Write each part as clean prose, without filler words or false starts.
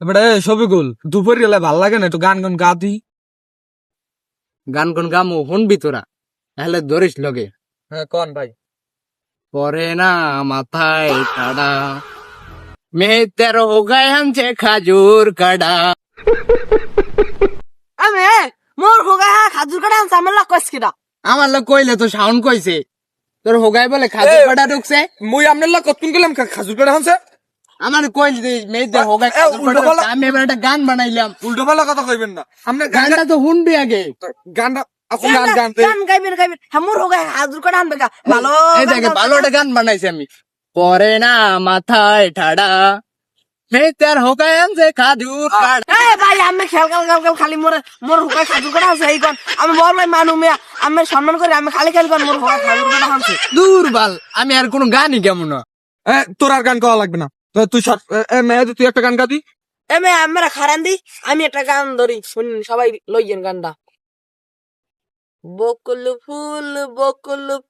এবারে সবিকুল দুপুর গেলে ভাল লাগে না, একটু গান গান গা দি। গান কোন গামু শুনবি তোরা তাহলে ধরিস লগে। হ্যাঁ কন ভাই। পরে না মাথায় কাড়া মেয়ে তেরো গায়ে আনছে খাজুর কাড়া। আমি মোর হোগা খাজুর কাটা আনছে আমার লাগ কইস কিরা। আমার লোক কইলে তো সাউন্ড কইছে তোর হোগাই বলে খাজুর কাটা ঢুকছে। মুই আপনার লাগ কতক্ষণ গেলাম খাজুর কাটা হানছে। আমার কইল মেয়েদের হোগাই খাজুর কাটা ঢুকছে। আমি এবার একটা গান বানাইলাম। উল্টো পাল্টা কথা কইবেন না আপনি। গানটা তো শুনবি আগে। গানটা আপনি গান গান দে। গান গাইবেন হ্যাঁ মোর হোগা খাজুর কাটা আনবে গা ভালো। এই দেখে ভালো একটা গান বানাইছি আমি। পরে না মাথায় ঠাড়া মেয়ে তের হোগাই আনছে খাজুর কাটা। এ ভাই আমি খেল খালি মোর মোর হোগা খাজুর কাটা আনছে এই কোন আমি বল ভাই মানু মিয়া আমি সম্মান করে আমি খালি কোন মোর হোগা খাজুর কাটা আনছে। দুর্বল আমি আর কোনো গানই কেমন না। তোর আর গান গাওয়া লাগবে না। তুই মেয়ে তুই একটা গান গা দি। এ মে আমরা খারান দি আমি একটা গান ধরি শুনুন সবাই লইয়েন গানটা। বকুল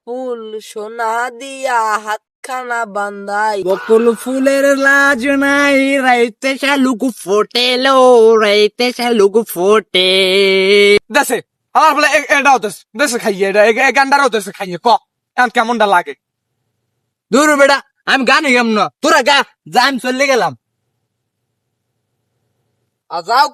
ফুল সোনা দিয়া হাতখানা বান্দাই। বকুল ফুলের লাজ নাই রাইতে শালুক ফোটেলো রাইতে শালুক ফোটে। দেশে আমার বলে এটাও দেশে খাইয়ে এটা এই গানটারও দেশে খাইয়ে ক এখন কেমনটা লাগে। দূর বেটা আমি গানে কেমন তোরা গা যা আমি চলে গেলাম। যাও